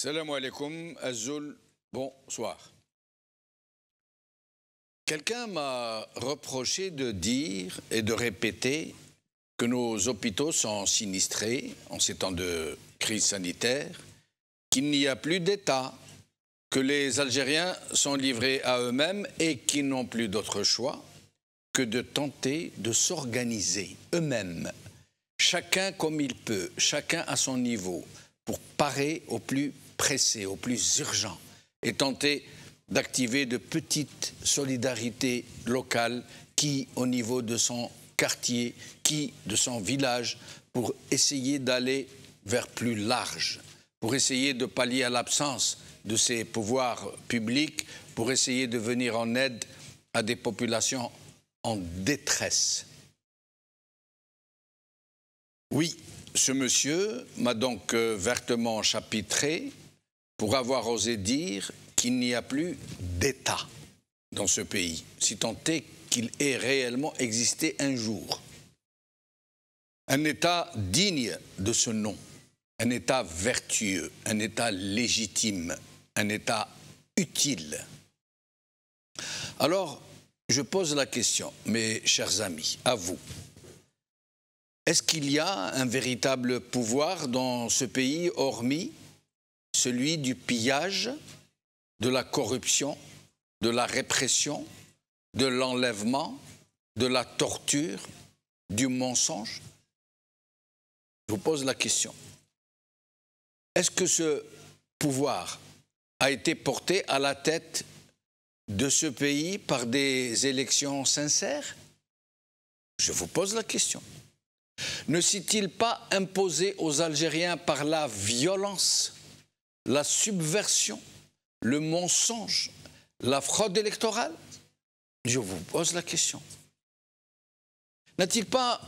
Salam alaikum, Azul, bonsoir. Quelqu'un m'a reproché de dire et de répéter que nos hôpitaux sont sinistrés en ces temps de crise sanitaire, qu'il n'y a plus d'État, que les Algériens sont livrés à eux-mêmes et qu'ils n'ont plus d'autre choix que de tenter de s'organiser eux-mêmes, chacun comme il peut, chacun à son niveau, pour parer au plus pressé, au plus urgent, et tenter d'activer de petites solidarités locales qui, au niveau de son quartier, qui, de son village, pour essayer d'aller vers plus large, pour essayer de pallier à l'absence de ces pouvoirs publics, pour essayer de venir en aide à des populations en détresse. Oui, ce monsieur m'a donc vertement chapitré pour avoir osé dire qu'il n'y a plus d'État dans ce pays, si tant est qu'il ait réellement existé un jour. Un État digne de ce nom, un État vertueux, un État légitime, un État utile. Alors, je pose la question, mes chers amis, à vous. Est-ce qu'il y a un véritable pouvoir dans ce pays, hormis celui du pillage, de la corruption, de la répression, de l'enlèvement, de la torture, du mensonge? Je vous pose la question. Est-ce que ce pouvoir a été porté à la tête de ce pays par des élections sincères? Je vous pose la question. Ne s'est-il pas imposé aux Algériens par la violence, la subversion, le mensonge, la fraude électorale? Je vous pose la question. N'a-t-il pas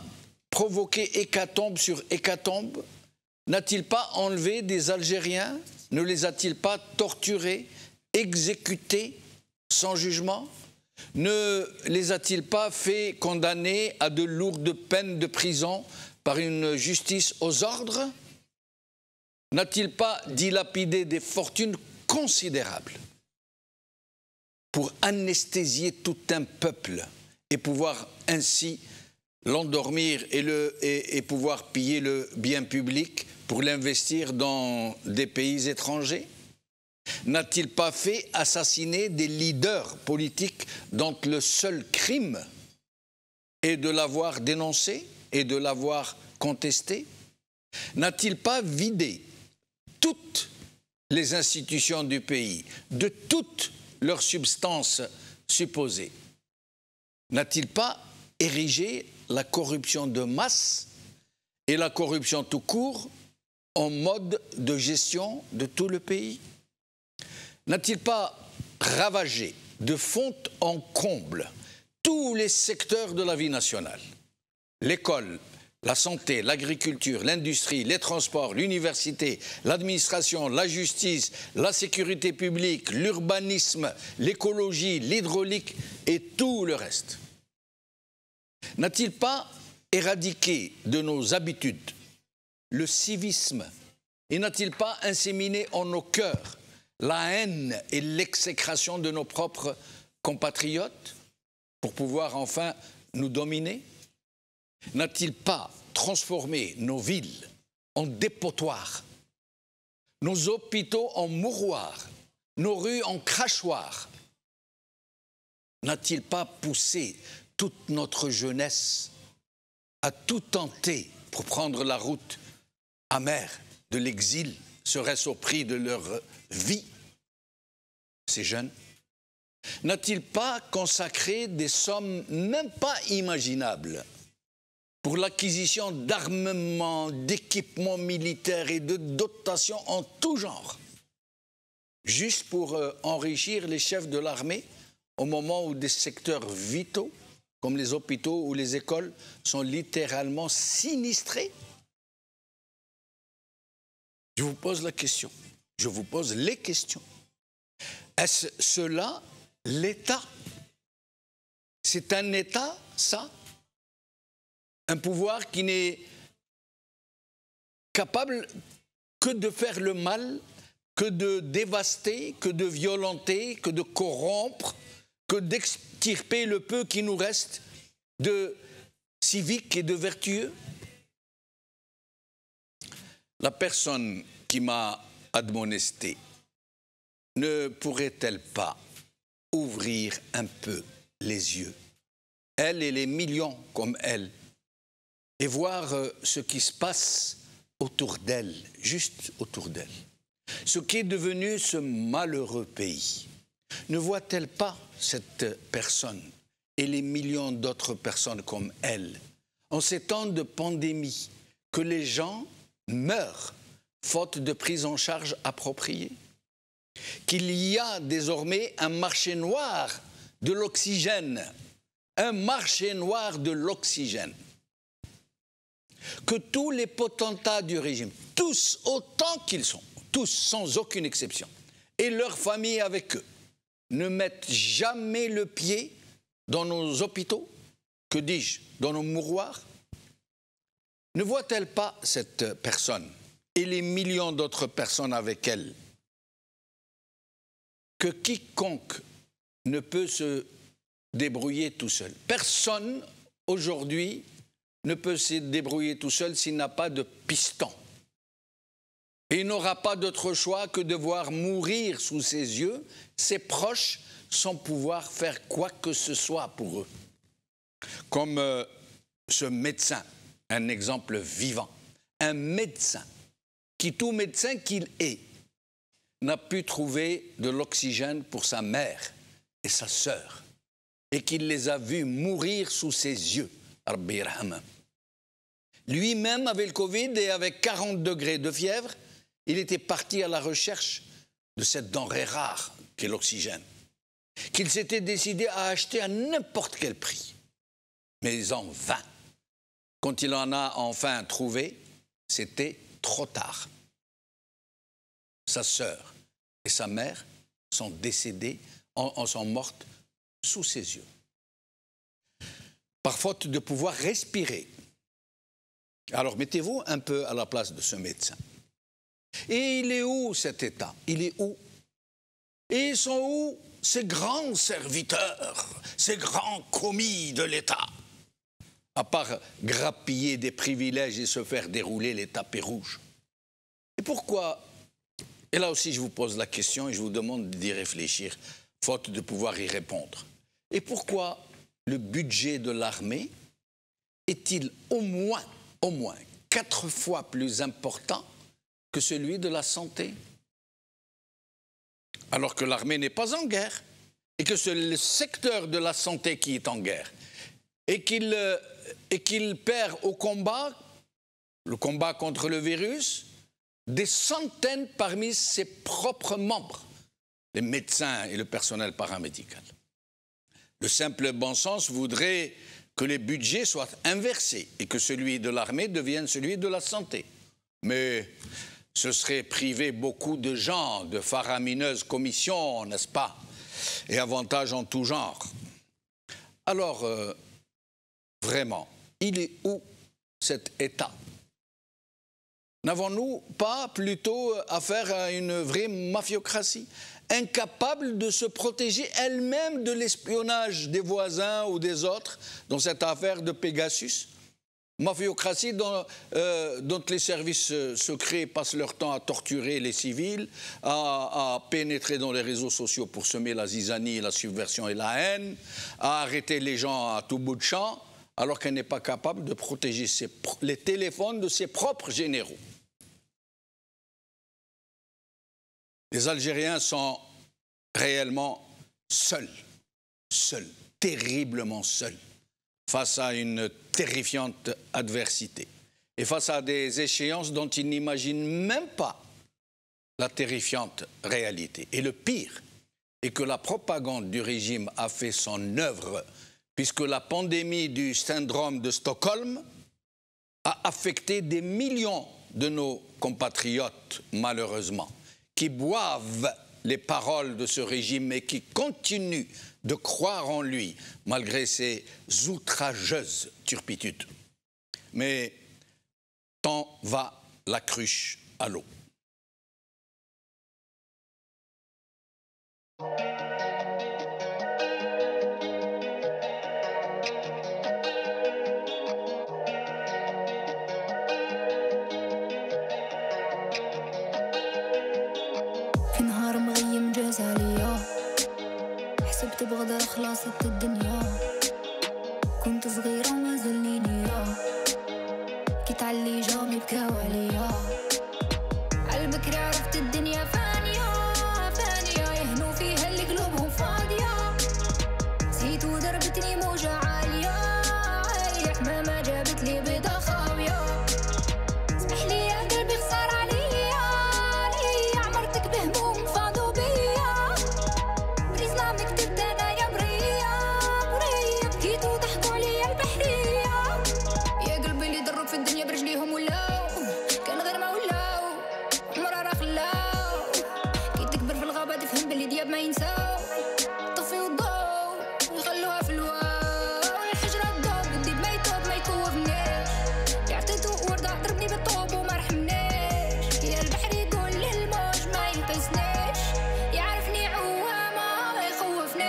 provoqué hécatombe sur hécatombe? N'a-t-il pas enlevé des Algériens? Ne les a-t-il pas torturés, exécutés sans jugement? Ne les a-t-il pas fait condamner à de lourdes peines de prison par une justice aux ordres? N'a-t-il pas dilapidé des fortunes considérables pour anesthésier tout un peuple et pouvoir ainsi l'endormir et pouvoir piller le bien public pour l'investir dans des pays étrangers? N'a-t-il pas fait assassiner des leaders politiques dont le seul crime est de l'avoir dénoncé et de l'avoir contesté? N'a-t-il pas vidé toutes les institutions du pays de toute leur substance supposée? N'a-t-il pas érigé la corruption de masse et la corruption tout court en mode de gestion de tout le pays? N'a-t-il pas ravagé de fond en comble tous les secteurs de la vie nationale? L'école, la santé, l'agriculture, l'industrie, les transports, l'université, l'administration, la justice, la sécurité publique, l'urbanisme, l'écologie, l'hydraulique et tout le reste. N'a-t-il pas éradiqué de nos habitudes le civisme et n'a-t-il pas inséminé en nos cœurs la haine et l'exécration de nos propres compatriotes pour pouvoir enfin nous dominer? N'a-t-il pas transformé nos villes en dépotoirs, nos hôpitaux en mouroirs, nos rues en crachoirs? N'a-t-il pas poussé toute notre jeunesse à tout tenter pour prendre la route amère de l'exil, serait-ce au prix de leur vie, ces jeunes? N'a-t-il pas consacré des sommes même pas imaginables pour l'acquisition d'armements, d'équipements militaires et de dotations en tout genre, juste pour enrichir les chefs de l'armée au moment où des secteurs vitaux, comme les hôpitaux ou les écoles, sont littéralement sinistrés? Je vous pose la question. Je vous pose les questions. Est-ce cela l'État? C'est un État, ça? Un pouvoir qui n'est capable que de faire le mal que de dévaster, que de violenter, que de corrompre, que d'extirper le peu qui nous reste de civique et de vertueux? La personne qui m'a admonesté ne pourrait-elle pas ouvrir un peu les yeux, elle et les millions comme elle, et voir ce qui se passe autour d'elle, juste autour d'elle, ce qui est devenu ce malheureux pays? Ne voit-elle pas cette personne et les millions d'autres personnes comme elle, en ces temps de pandémie, que les gens meurent faute de prise en charge appropriée? Qu'il y a désormais un marché noir de l'oxygène, un marché noir de l'oxygène, que tous les potentats du régime, tous autant qu'ils sont, tous sans aucune exception, et leurs familles avec eux, ne mettent jamais le pied dans nos hôpitaux, que dis-je, dans nos mouroirs? Ne voit-elle pas cette personne et les millions d'autres personnes avec elle que quiconque ne peut se débrouiller tout seul? Personne aujourd'hui ne peut se débrouiller tout seul s'il n'a pas de piston. Et il n'aura pas d'autre choix que de voir mourir sous ses yeux ses proches sans pouvoir faire quoi que ce soit pour eux. Comme ce médecin, un exemple vivant, un médecin qui, tout médecin qu'il est, n'a pu trouver de l'oxygène pour sa mère et sa sœur, et qu'il les a vus mourir sous ses yeux. Lui-même avait le Covid et avec 40 degrés de fièvre, il était parti à la recherche de cette denrée rare qu'est l'oxygène, qu'il s'était décidé à acheter à n'importe quel prix. Mais en vain. Quand il en a enfin trouvé, c'était trop tard. Sa sœur et sa mère sont décédées, sont mortes sous ses yeux, par faute de pouvoir respirer. Alors mettez-vous un peu à la place de ce médecin. Et il est où cet État? Il est où? Et ils sont où ces grands serviteurs, ces grands commis de l'État? À part grappiller des privilèges et se faire dérouler les tapis rouges. Et pourquoi? Et là aussi je vous pose la question et je vous demande d'y réfléchir, faute de pouvoir y répondre. Et pourquoi le budget de l'armée est-il au moins 4 fois plus important que celui de la santé? Alors que l'armée n'est pas en guerre, et que c'est le secteur de la santé qui est en guerre, et qu'il perd au combat, le combat contre le virus, des centaines parmi ses propres membres, les médecins et le personnel paramédical. Le simple bon sens voudrait que les budgets soient inversés et que celui de l'armée devienne celui de la santé. Mais ce serait priver beaucoup de gens de faramineuses commissions, n'est-ce pas, et avantages en tout genre. Alors, vraiment, il est où cet État? N'avons-nous pas plutôt affaire à une vraie mafiocratie, incapable de se protéger elle-même de l'espionnage des voisins ou des autres dans cette affaire de Pegasus? Mafiocratie dont les services secrets passent leur temps à torturer les civils, à pénétrer dans les réseaux sociaux pour semer la zizanie, la subversion et la haine, à arrêter les gens à tout bout de champ, alors qu'elle n'est pas capable de protéger les téléphones de ses propres généraux. Les Algériens sont réellement seuls, terriblement seuls, face à une terrifiante adversité et face à des échéances dont ils n'imaginent même pas la terrifiante réalité. Et le pire est que la propagande du régime a fait son œuvre, puisque la pandémie du syndrome de Stockholm a affecté des millions de nos compatriotes, malheureusement, qui boivent les paroles de ce régime et qui continuent de croire en lui, malgré ses outrageuses turpitudes. Mais tant va la cruche à l'eau. في نهار مغيم جاز عليا، حسبت بغداد خلاصت الدنيا، كنت صغيرة وما زلني نية، كي تعلي جامي بكاو عليا، عالبكري عرفت الدنيا فانية فانية، يهنو فيها اللي قلوبهم فاضية، زيت ودربتني موجة عالية عالية، حمامة جابتلي بيضة خاوية، اسمحلي يا قلبي خسار عليا عليا، عمرتك بهموم فاضوا بيا، بريزلام كتبت انا يا برية برية، بكيت وضحكوا عليا البحرية، يا قلبي اللي ضرب في الدنيا برجليهم ولاو، كان غير ما ولاو عمرها راه خلاو، كي تكبر في الغابة تفهم باللي دياب ما ينساو، طفيو الضو يخلوها في الواو، الحجرة الضوب الديب ما يتوب ما يكوفنيش، اللي عطيتو وردة ضربني بالطوب وما رحمنيش، يا البحر يقول للموج ما ينقيسنيش، يعرفني عوامة ما يخوفنيش.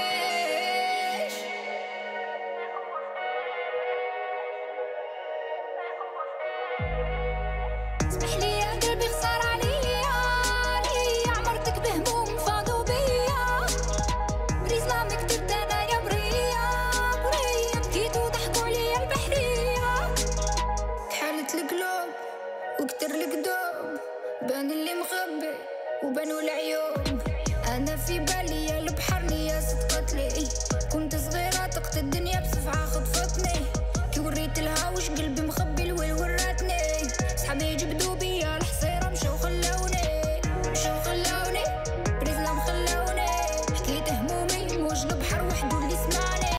اسمحلي يا قلبي خسار عليا عليا، عمرتك بهموم فاضوا بيا، بريزلام كتبت انا يا برية برية، بكيت وضحكوا عليا البحرية، كحالت القلوب وكتر الكدوب، بان اللي مخبي وبانوا العيوب، انا في بالي يا البحر نية صدقت لي، كنت صغيرة طقت الدنيا